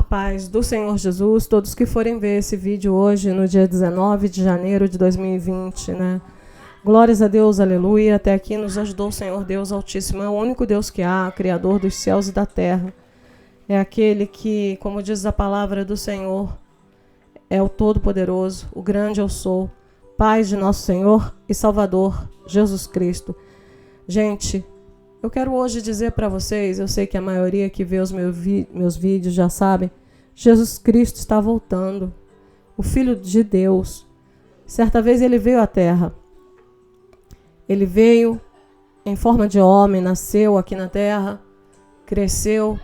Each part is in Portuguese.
paz do Senhor Jesus, todos que forem ver esse vídeo hoje, no dia 19 de janeiro de 2020, né? Glórias a Deus, aleluia. Até aqui nos ajudou o Senhor Deus Altíssimo. É o único Deus que há, Criador dos céus e da terra. É aquele que, como diz a palavra do Senhor, é o Todo-Poderoso, o grande eu sou, Pai de nosso Senhor e Salvador, Jesus Cristo. Gente, eu quero hoje dizer para vocês, eu sei que a maioria que vê os meus vídeos já sabem, Jesus Cristo está voltando, o Filho de Deus. Certa vez ele veio à terra. Ele veio em forma de homem, nasceu aqui na terra, cresceu,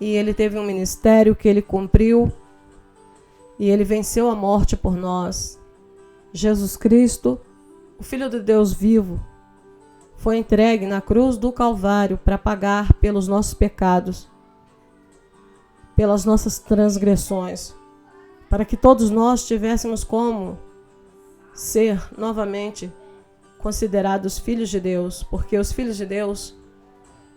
e ele teve um ministério que ele cumpriu, e ele venceu a morte por nós. Jesus Cristo, o Filho de Deus vivo, foi entregue na cruz do Calvário para pagar pelos nossos pecados, pelas nossas transgressões, para que todos nós tivéssemos como ser novamente considerados filhos de Deus, porque os filhos de Deus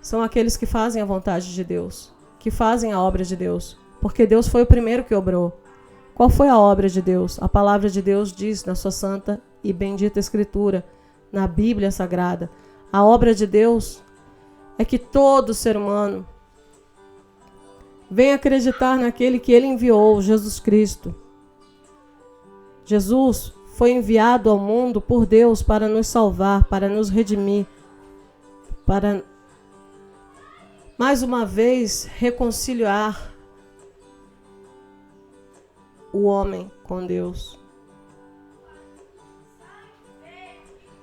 são aqueles que fazem a vontade de Deus, que fazem a obra de Deus, porque Deus foi o primeiro que obrou. Qual foi a obra de Deus? A palavra de Deus diz na sua santa e bendita Escritura, na Bíblia Sagrada. A obra de Deus é que todo ser humano venha acreditar naquele que ele enviou, Jesus Cristo. Jesus foi enviado ao mundo por Deus para nos salvar, para nos redimir, para, mais uma vez, reconciliar o homem com Deus.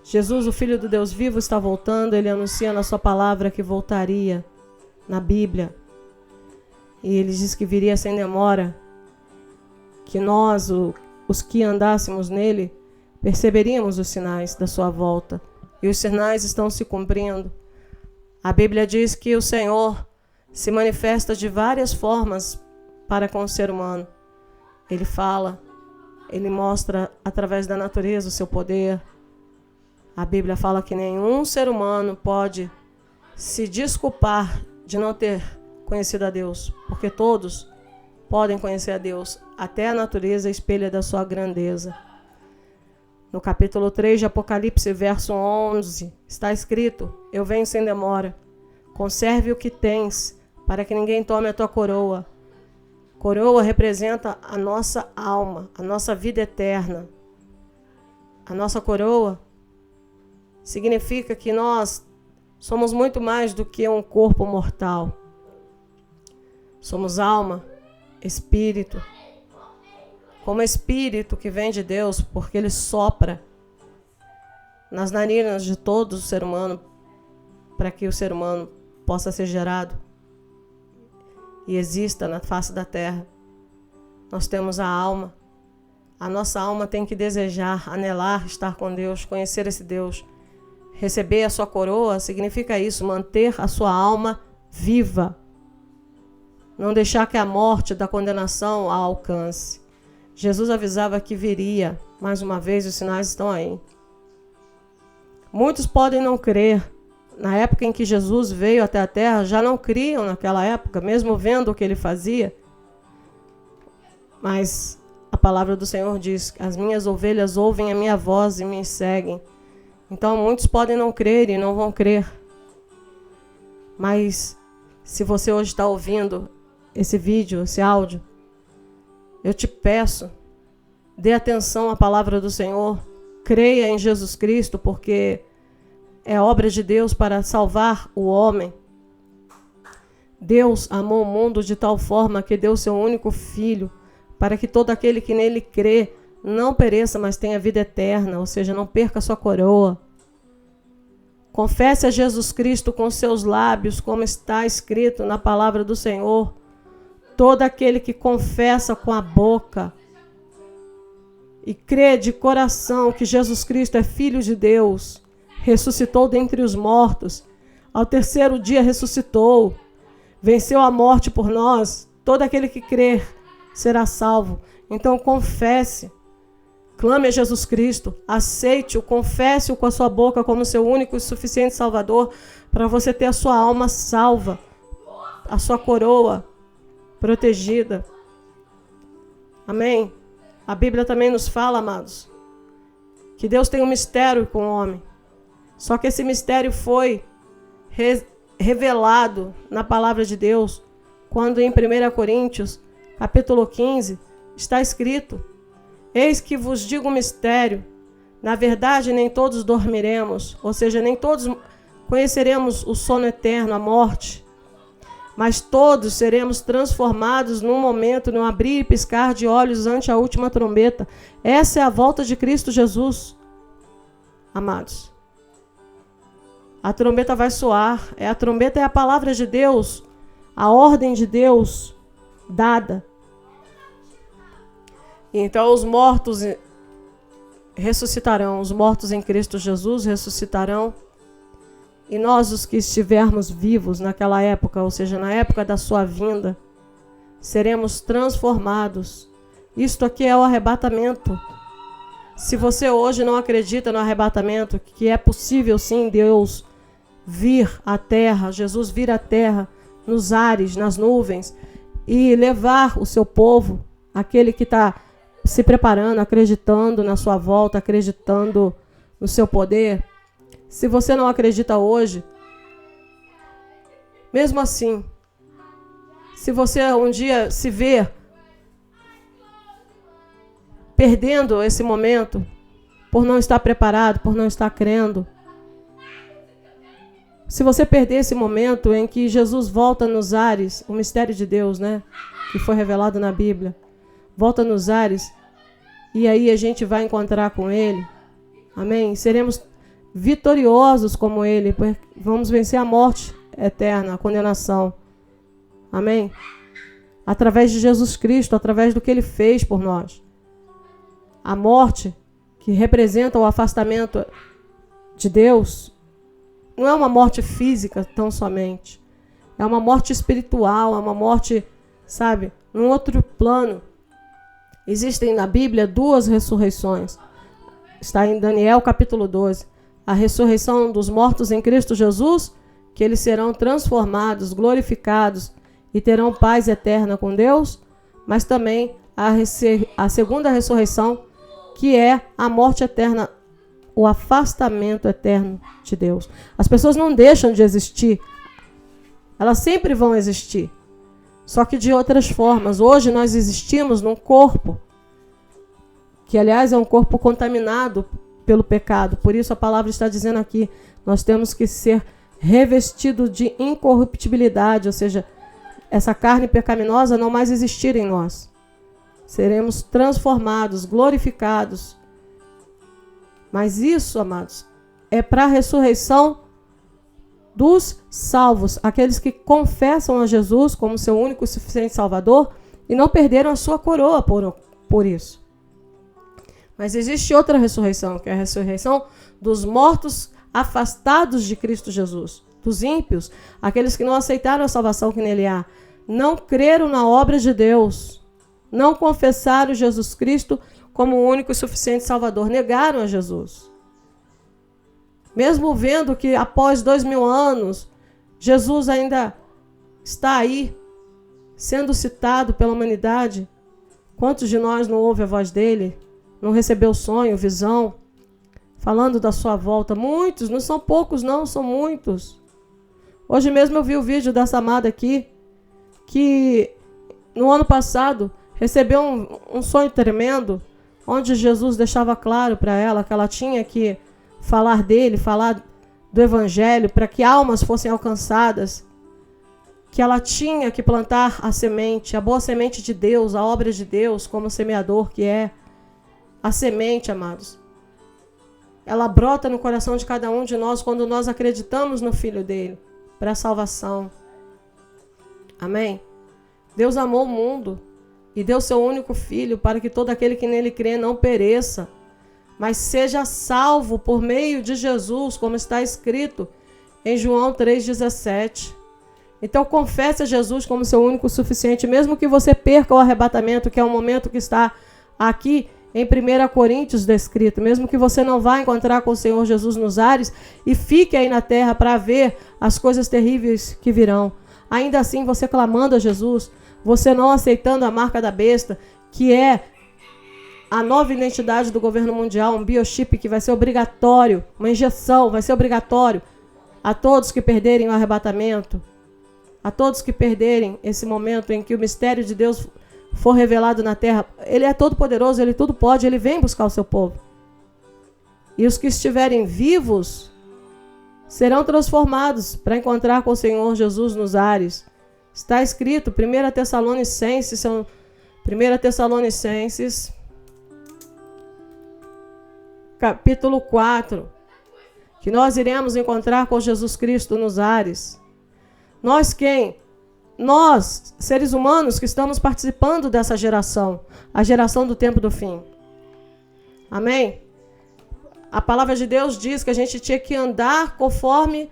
Jesus, o Filho do Deus vivo, está voltando. Ele anuncia na sua palavra que voltaria na Bíblia. E ele diz que viria sem demora, que nós, os que andássemos nele, perceberíamos os sinais da sua volta. E os sinais estão se cumprindo. A Bíblia diz que o Senhor se manifesta de várias formas para com o ser humano. Ele fala, ele mostra através da natureza o seu poder. A Bíblia fala que nenhum ser humano pode se desculpar de não ter conhecido a Deus, porque todos podem conhecer a Deus, até a natureza espelha da sua grandeza. No capítulo 3 de Apocalipse, verso 11, está escrito: eu venho sem demora, conserve o que tens, para que ninguém tome a tua coroa. Coroa representa a nossa alma, a nossa vida eterna. A nossa coroa significa que nós somos muito mais do que um corpo mortal. Somos alma, espírito. Como espírito que vem de Deus, porque ele sopra nas narinas de todo ser humano, para que o ser humano possa ser gerado e exista na face da terra. Nós temos a alma. A nossa alma tem que desejar, anelar estar com Deus, conhecer esse Deus. Receber a sua coroa significa isso, manter a sua alma viva. Não deixar que a morte da condenação a alcance. Jesus avisava que viria. Mais uma vez, os sinais estão aí. Muitos podem não crer. Na época em que Jesus veio até a terra, já não criam naquela época, mesmo vendo o que ele fazia. Mas a palavra do Senhor diz: as minhas ovelhas ouvem a minha voz e me seguem. Então muitos podem não crer e não vão crer. Mas se você hoje está ouvindo esse vídeo, esse áudio, eu te peço, dê atenção à palavra do Senhor, creia em Jesus Cristo, porque é obra de Deus para salvar o homem. Deus amou o mundo de tal forma que deu seu único Filho, para que todo aquele que nele crê não pereça, mas tenha vida eterna, ou seja, não perca sua coroa. Confesse a Jesus Cristo com seus lábios, como está escrito na palavra do Senhor. Todo aquele que confessa com a boca e crê de coração que Jesus Cristo é Filho de Deus, ressuscitou dentre os mortos, ao terceiro dia ressuscitou, venceu a morte por nós, todo aquele que crer será salvo. Então confesse, clame a Jesus Cristo, aceite-o, confesse-o com a sua boca como seu único e suficiente Salvador, para você ter a sua alma salva, a sua coroa, protegida. Amém? A Bíblia também nos fala, amados, que Deus tem um mistério com o homem. Só que esse mistério foi revelado na palavra de Deus, quando em 1 Coríntios, capítulo 15, está escrito: eis que vos digo um mistério, na verdade nem todos dormiremos, ou seja, nem todos conheceremos o sono eterno, a morte, mas todos seremos transformados num momento, num abrir e piscar de olhos ante a última trombeta. Essa é a volta de Cristo Jesus, amados. A trombeta vai soar. A trombeta é a palavra de Deus, a ordem de Deus dada. Então os mortos ressuscitarão, os mortos em Cristo Jesus ressuscitarão. E nós, os que estivermos vivos naquela época, ou seja, na época da sua vinda, seremos transformados. Isto aqui é o arrebatamento. Se você hoje não acredita no arrebatamento, que é possível sim Deus vir à terra, Jesus vir à terra, nos ares, nas nuvens, e levar o seu povo, aquele que está se preparando, acreditando na sua volta, acreditando no seu poder. Se você não acredita hoje, mesmo assim, se você um dia se ver perdendo esse momento, por não estar preparado, por não estar crendo, se você perder esse momento em que Jesus volta nos ares, o mistério de Deus, né, que foi revelado na Bíblia, volta nos ares, e aí a gente vai encontrar com Ele, amém? Seremos vitoriosos como Ele, porque vamos vencer a morte eterna, a condenação, amém? Através de Jesus Cristo, através do que Ele fez por nós. A morte, que representa o afastamento de Deus, não é uma morte física tão somente. É uma morte espiritual, é uma morte, sabe, num outro plano. Existem na Bíblia 2 ressurreições. Está em Daniel capítulo 12. A ressurreição dos mortos em Cristo Jesus, que eles serão transformados, glorificados e terão paz eterna com Deus, mas também a segunda ressurreição, que é a morte eterna, o afastamento eterno de Deus. As pessoas não deixam de existir. Elas sempre vão existir. Só que de outras formas. Hoje nós existimos num corpo, que aliás é um corpo contaminado pelo pecado. Por isso a palavra está dizendo aqui, nós temos que ser revestidos de incorruptibilidade, ou seja, essa carne pecaminosa não mais existir em nós. Seremos transformados, glorificados. Mas isso, amados, é para a ressurreição dos salvos, aqueles que confessam a Jesus como seu único e suficiente Salvador e não perderam a sua coroa por isso. Mas existe outra ressurreição, que é a ressurreição dos mortos afastados de Cristo Jesus, dos ímpios, aqueles que não aceitaram a salvação que nele há, não creram na obra de Deus, não confessaram Jesus Cristo como o único e suficiente Salvador, negaram a Jesus. Mesmo vendo que após 2000 anos, Jesus ainda está aí, sendo citado pela humanidade, quantos de nós não ouve a voz dele, não recebeu sonho, visão, falando da sua volta? Muitos, não são poucos não, são muitos. Hoje mesmo eu vi o vídeo dessa amada aqui, que no ano passado recebeu um sonho tremendo, onde Jesus deixava claro para ela que ela tinha que falar dele, falar do Evangelho, para que almas fossem alcançadas, que ela tinha que plantar a semente, a boa semente de Deus, a obra de Deus, como semeador que é. A semente, amados, ela brota no coração de cada um de nós quando nós acreditamos no Filho dele, para a salvação. Amém? Deus amou o mundo e deu seu único Filho para que todo aquele que nele crê não pereça, mas seja salvo por meio de Jesus, como está escrito em João 3,17. Então confesse a Jesus como seu único suficiente, mesmo que você perca o arrebatamento, que é o momento que está aqui em 1 Coríntios descrito, mesmo que você não vá encontrar com o Senhor Jesus nos ares e fique aí na terra para ver as coisas terríveis que virão. Ainda assim, você clamando a Jesus, você não aceitando a marca da besta, que é a nova identidade do governo mundial, um biochip que vai ser obrigatório, uma injeção, vai ser obrigatório a todos que perderem o arrebatamento, a todos que perderem esse momento em que o mistério de Deus for revelado na terra. Ele é todo poderoso, ele tudo pode, ele vem buscar o seu povo. E os que estiverem vivos serão transformados para encontrar com o Senhor Jesus nos ares. Está escrito, 1 Tessalonicenses, capítulo 4, que nós iremos encontrar com Jesus Cristo nos ares. Nós quem? Nós, seres humanos que estamos participando dessa geração, a geração do tempo do fim. Amém? A palavra de Deus diz que a gente tinha que andar conforme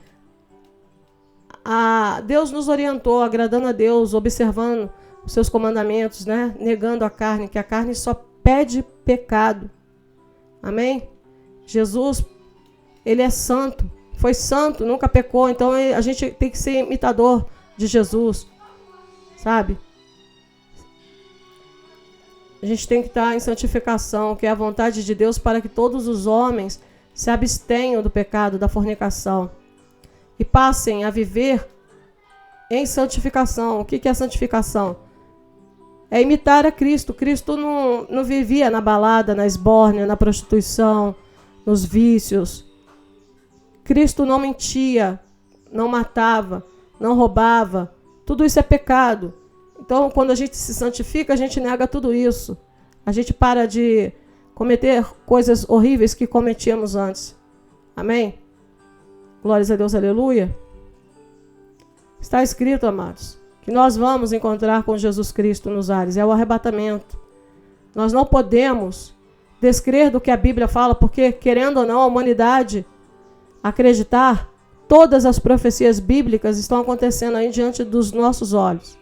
Deus nos orientou, agradando a Deus, observando os seus comandamentos, né? Negando a carne, que a carne só pede pecado. Amém? Jesus, ele é santo, foi santo, nunca pecou, então a gente tem que ser imitador de Jesus, sabe? A gente tem que estar em santificação, que é a vontade de Deus para que todos os homens se abstenham do pecado, da fornicação e passem a viver em santificação. O que é santificação? É imitar a Cristo. Cristo não vivia na balada, na esbórnia, na prostituição, nos vícios. Cristo não mentia, não matava, não roubava. Tudo isso é pecado. Então, quando a gente se santifica, a gente nega tudo isso. A gente para de cometer coisas horríveis que cometíamos antes. Amém? Glórias a Deus, aleluia. Está escrito, amados, que nós vamos encontrar com Jesus Cristo nos ares. É o arrebatamento. Nós não podemos descrer do que a Bíblia fala, porque, querendo ou não, a humanidade acreditar, todas as profecias bíblicas estão acontecendo aí diante dos nossos olhos.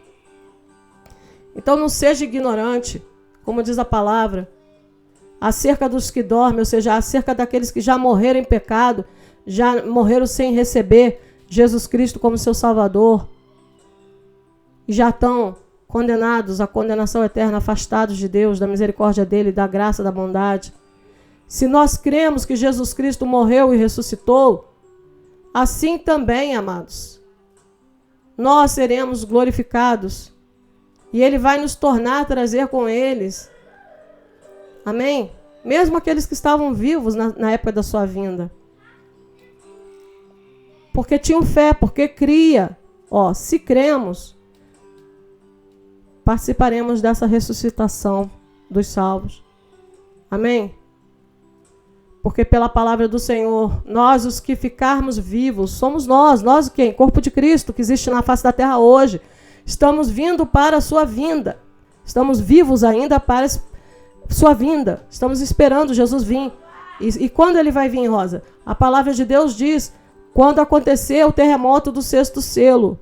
Então não seja ignorante, como diz a palavra, acerca dos que dormem, ou seja, acerca daqueles que já morreram em pecado, já morreram sem receber Jesus Cristo como seu Salvador, e já estão condenados à condenação eterna, afastados de Deus, da misericórdia dele, da graça, da bondade. Se nós cremos que Jesus Cristo morreu e ressuscitou, assim também, amados, nós seremos glorificados. E ele vai nos tornar a trazer com eles. Amém? Mesmo aqueles que estavam vivos na época da sua vinda. Porque tinham fé, porque cria. Se cremos, participaremos dessa ressuscitação dos salvos. Amém? Porque pela palavra do Senhor, nós os que ficarmos vivos, somos nós quem? Corpo de Cristo, que existe na face da terra hoje. Estamos vindo para a sua vinda. Estamos vivos ainda para a sua vinda. Estamos esperando Jesus vir. E quando ele vai vir, Rosa? A palavra de Deus diz, quando acontecer o terremoto do 6º selo,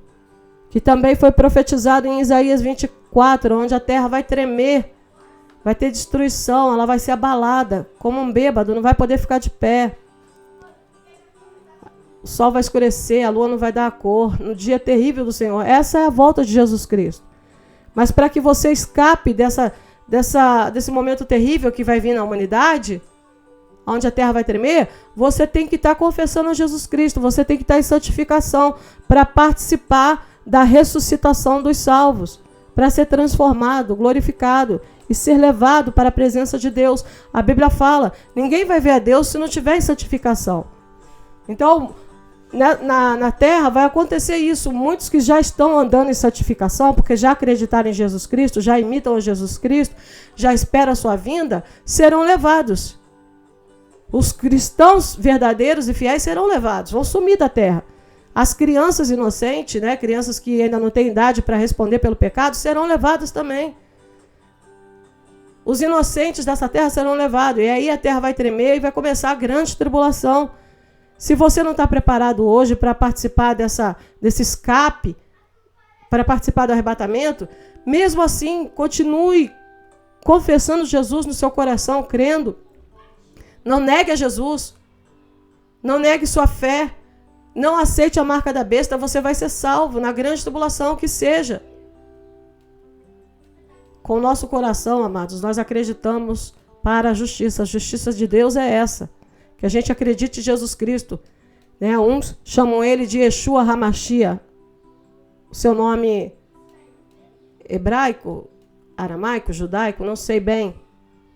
que também foi profetizado em Isaías 24, onde a terra vai tremer, vai ter destruição, ela vai ser abalada, como um bêbado, não vai poder ficar de pé. O sol vai escurecer, a lua não vai dar a cor, no dia terrível do Senhor. Essa é a volta de Jesus Cristo. Mas para que você escape desse momento terrível que vai vir na humanidade, onde a terra vai tremer, você tem que estar confessando a Jesus Cristo, você tem que estar em santificação para participar da ressuscitação dos salvos, para ser transformado, glorificado e ser levado para a presença de Deus. A Bíblia fala, ninguém vai ver a Deus se não tiver em santificação. Então, na terra vai acontecer isso. Muitos que já estão andando em santificação, porque já acreditaram em Jesus Cristo, já imitam a Jesus Cristo, já esperam a sua vinda, serão levados. Os cristãos verdadeiros e fiéis serão levados, vão sumir da terra. As crianças inocentes, né, crianças que ainda não têm idade para responder pelo pecado, serão levadas também. Os inocentes dessa terra serão levados. E aí a terra vai tremer e vai começar a grande tribulação. Se você não está preparado hoje para participar desse escape, para participar do arrebatamento, mesmo assim, continue confessando Jesus no seu coração, crendo. Não negue a Jesus. Não negue sua fé. Não aceite a marca da besta, você vai ser salvo na grande tribulação que seja. com o nosso coração, amados, nós acreditamos para a justiça. A justiça de Deus é essa, que a gente acredite em Jesus Cristo. Né? Uns chamam ele de Yeshua HaMashiach, o seu nome hebraico, aramaico, judaico, não sei bem.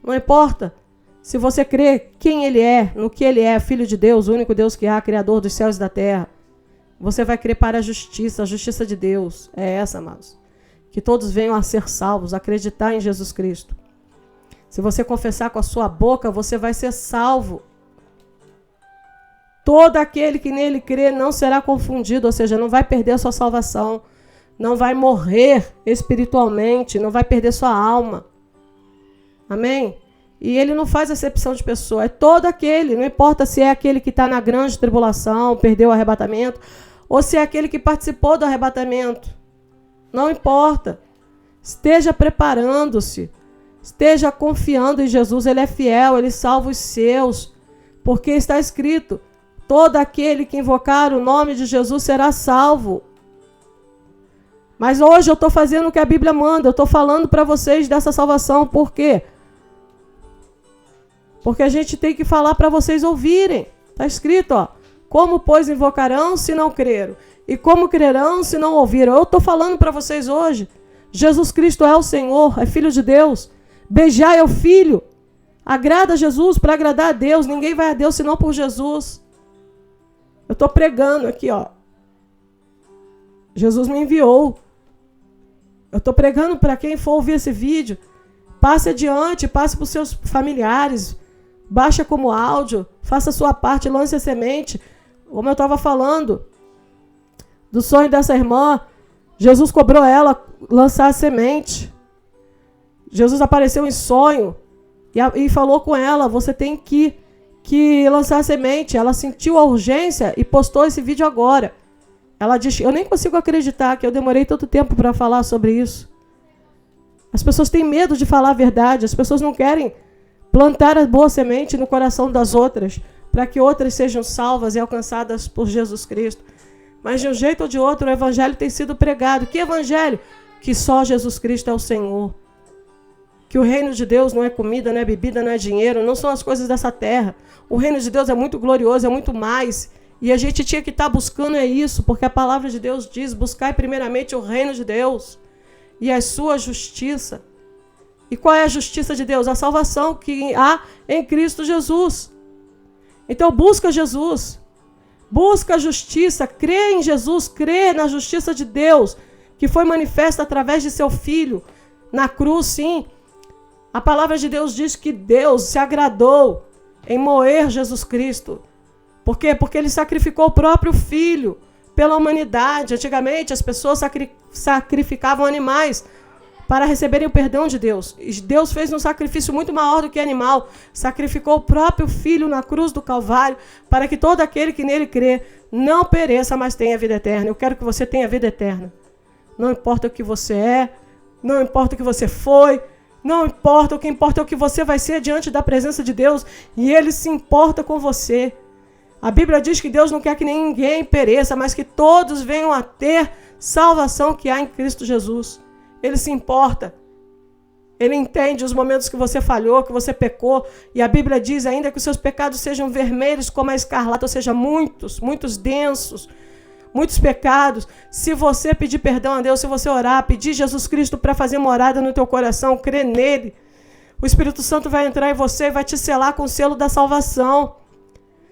Não importa. Se você crê quem ele é, no que ele é, Filho de Deus, o único Deus que há, Criador dos céus e da terra, você vai crer para a justiça de Deus. É essa, amados. Que todos venham a ser salvos, acreditar em Jesus Cristo. Se você confessar com a sua boca, você vai ser salvo. Todo aquele que nele crê não será confundido, ou seja, não vai perder a sua salvação, não vai morrer espiritualmente, não vai perder sua alma. Amém? E ele não faz acepção de pessoa, é todo aquele, não importa se é aquele que está na grande tribulação, perdeu o arrebatamento, ou se é aquele que participou do arrebatamento. Não importa. Esteja preparando-se, esteja confiando em Jesus, ele é fiel, ele salva os seus, porque está escrito, todo aquele que invocar o nome de Jesus será salvo. Mas hoje eu estou fazendo o que a Bíblia manda, eu estou falando para vocês dessa salvação, por quê? Porque a gente tem que falar para vocês ouvirem. Está escrito, ó. Como, pois, invocarão se não creram? E como crerão se não ouviram? Eu estou falando para vocês hoje. Jesus Cristo é o Senhor, é Filho de Deus. Beijai é o Filho. Agrada a Jesus para agradar a Deus. Ninguém vai a Deus senão por Jesus. Eu estou pregando aqui, ó. Jesus me enviou. Eu estou pregando para quem for ouvir esse vídeo. Passe adiante, passe para os seus familiares. Baixa como áudio, faça a sua parte, lance a semente. Como eu estava falando do sonho dessa irmã, Jesus cobrou ela lançar a semente. Jesus apareceu em sonho e falou com ela, você tem que lançar a semente. Ela sentiu a urgência e postou esse vídeo agora. Ela disse, eu nem consigo acreditar que eu demorei tanto tempo para falar sobre isso. As pessoas têm medo de falar a verdade, as pessoas não querem plantar a boa semente no coração das outras, para que outras sejam salvas e alcançadas por Jesus Cristo. Mas de um jeito ou de outro, o evangelho tem sido pregado. Que evangelho? Que só Jesus Cristo é o Senhor. Que o reino de Deus não é comida, não é bebida, não é dinheiro, não são as coisas dessa terra. O reino de Deus é muito glorioso, é muito mais. E a gente tinha que estar buscando isso, porque a palavra de Deus diz, buscai primeiramente o reino de Deus e a sua justiça. E qual é a justiça de Deus? A salvação que há em Cristo Jesus. Então busca Jesus, busca a justiça, crê em Jesus, crê na justiça de Deus, que foi manifesta através de seu Filho, na cruz, sim. A palavra de Deus diz que Deus se agradou em moer Jesus Cristo. Por quê? Porque ele sacrificou o próprio Filho pela humanidade. Antigamente as pessoas sacrificavam animais para receberem o perdão de Deus. E Deus fez um sacrifício muito maior do que animal. Sacrificou o próprio Filho na cruz do Calvário para que todo aquele que nele crê não pereça, mas tenha vida eterna. Eu quero que você tenha vida eterna. Não importa o que você é, não importa o que você foi, não importa, o que importa é o que você vai ser diante da presença de Deus, e Ele se importa com você. A Bíblia diz que Deus não quer que ninguém pereça, mas que todos venham a ter salvação que há em Cristo Jesus. Ele se importa. Ele entende os momentos que você falhou, que você pecou. E a Bíblia diz ainda que os seus pecados sejam vermelhos como a escarlata, ou seja, muitos densos, muitos pecados. Se você pedir perdão a Deus, se você orar, pedir Jesus Cristo para fazer morada no teu coração, crer nele, o Espírito Santo vai entrar em você e vai te selar com o selo da salvação.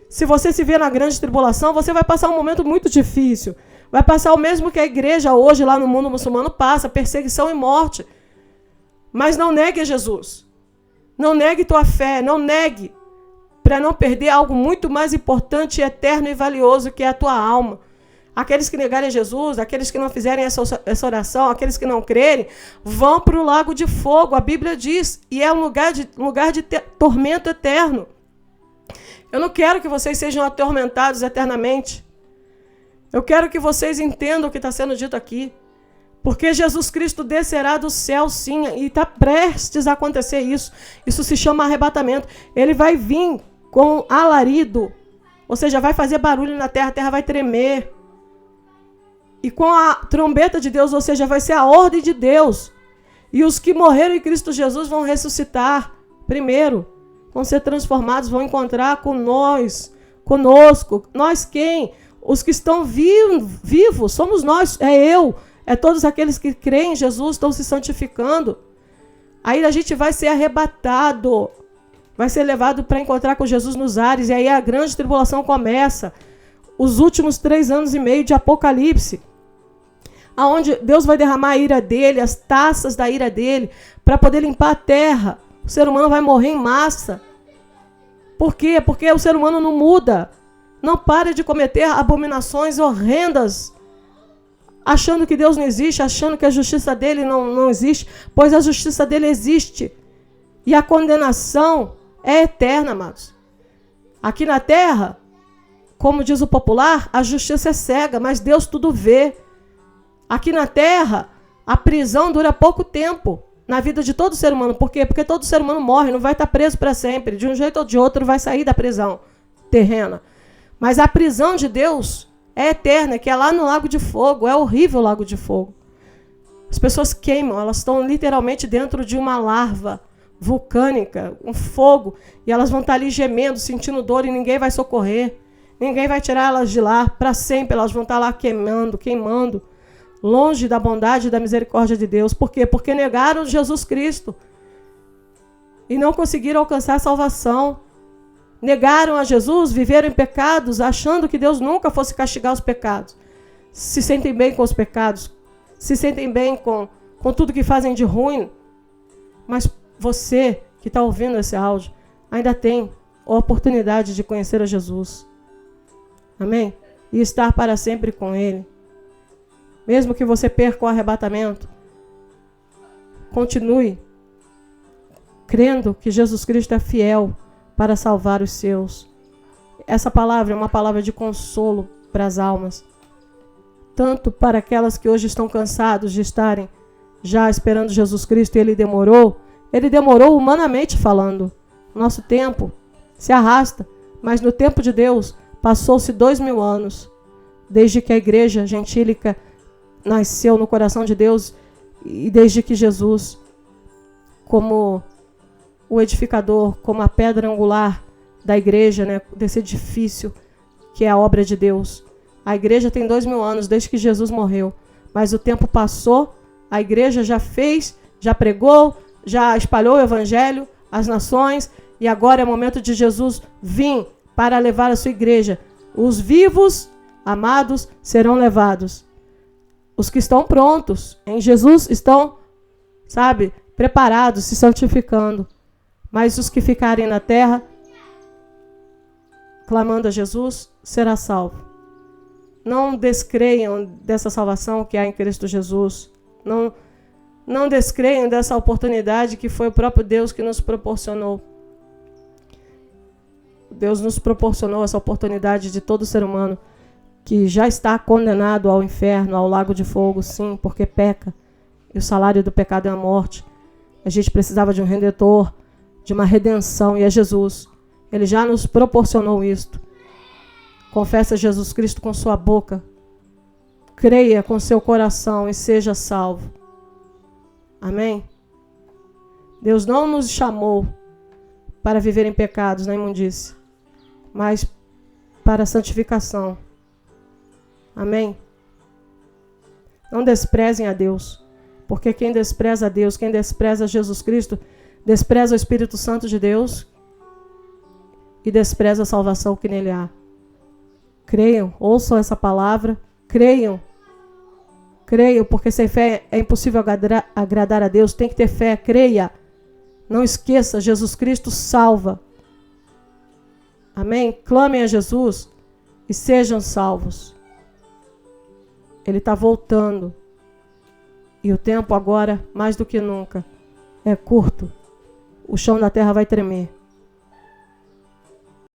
Se você se vê na grande tribulação, você vai passar um momento muito difícil. Vai passar o mesmo que a igreja hoje lá no mundo muçulmano passa, perseguição e morte. Mas não negue a Jesus. Não negue tua fé, não negue, para não perder algo muito mais importante, eterno e valioso, que é a tua alma. Aqueles que negarem Jesus, aqueles que não fizerem essa oração, aqueles que não crerem, vão para o lago de fogo, a Bíblia diz, e é um lugar de tormento eterno. Eu não quero que vocês sejam atormentados eternamente. Eu quero que vocês entendam o que está sendo dito aqui. Porque Jesus Cristo descerá do céu, sim, e está prestes a acontecer isso. Isso se chama arrebatamento. Ele vai vir com alarido, ou seja, vai fazer barulho na terra, a terra vai tremer. E com a trombeta de Deus, ou seja, vai ser a ordem de Deus. E os que morreram em Cristo Jesus vão ressuscitar primeiro. Vão ser transformados, vão encontrar com nós, conosco. Nós quem? Os que estão vivos, somos nós, é eu. É todos aqueles que creem em Jesus, estão se santificando. Aí a gente vai ser arrebatado. Vai ser levado para encontrar com Jesus nos ares. E aí a grande tribulação começa. Os últimos 3 anos e meio de Apocalipse. Onde Deus vai derramar a ira dele, as taças da ira dele, para poder limpar a terra. O ser humano vai morrer em massa. Por quê? Porque o ser humano não muda. Não para de cometer abominações horrendas, achando que Deus não existe, achando que a justiça dele não existe, pois a justiça dele existe. E a condenação é eterna, amados. Aqui na terra, como diz o popular, a justiça é cega, mas Deus tudo vê. Aqui na terra, a prisão dura pouco tempo na vida de todo ser humano. Por quê? Porque todo ser humano morre, não vai estar preso para sempre. De um jeito ou de outro vai sair da prisão terrena. Mas a prisão de Deus é eterna, que é lá no Lago de Fogo. É horrível o Lago de Fogo. As pessoas queimam, elas estão literalmente dentro de uma larva vulcânica, um fogo, e elas vão estar ali gemendo, sentindo dor, e ninguém vai socorrer. Ninguém vai tirar elas de lá. Para sempre elas vão estar lá queimando, longe da bondade e da misericórdia de Deus. Por quê? Porque negaram Jesus Cristo e não conseguiram alcançar a salvação. Negaram a Jesus, viveram em pecados, achando que Deus nunca fosse castigar os pecados. Se sentem bem com os pecados, se sentem bem com tudo que fazem de ruim. Mas você que está ouvindo esse áudio ainda tem a oportunidade de conhecer a Jesus. Amém? E estar para sempre com Ele. Mesmo que você perca o arrebatamento, continue crendo que Jesus Cristo é fiel para salvar os seus. Essa palavra é uma palavra de consolo para as almas. Tanto para aquelas que hoje estão cansados de estarem já esperando Jesus Cristo, e Ele demorou humanamente falando. Nosso tempo se arrasta, mas no tempo de Deus passou-se 2000 anos, desde que a igreja gentílica nasceu no coração de Deus e desde que Jesus, como o edificador, como a pedra angular da igreja, né, desse edifício que é a obra de Deus. A igreja tem 2000 anos desde que Jesus morreu, mas o tempo passou, a igreja já fez, já pregou, já espalhou o evangelho às nações, e agora é o momento de Jesus vir para levar a sua igreja. Os vivos, amados, serão levados. Os que estão prontos em Jesus estão, preparados, se santificando. Mas os que ficarem na terra, clamando a Jesus, será salvo. Não descreiam dessa salvação que há em Cristo Jesus. Não descreiam dessa oportunidade que foi o próprio Deus que nos proporcionou. Deus nos proporcionou essa oportunidade de todo ser humano que já está condenado ao inferno, ao lago de fogo, sim, porque peca. E o salário do pecado é a morte. A gente precisava de um redentor, de uma redenção, e é Jesus. Ele já nos proporcionou isto. Confessa Jesus Cristo com sua boca. Creia com seu coração e seja salvo. Amém? Deus não nos chamou para viver em pecados, na imundície, mas para a santificação. Amém? Não desprezem a Deus, porque quem despreza a Deus, quem despreza Jesus Cristo, despreza o Espírito Santo de Deus e despreza a salvação que nele há. Creiam, ouçam essa palavra, creiam, porque sem fé é impossível agradar a Deus. Tem que ter fé, creia. Não esqueça, Jesus Cristo salva. Amém? Clamem a Jesus e sejam salvos. Ele está voltando. E o tempo agora, mais do que nunca, é curto. O chão da terra vai tremer.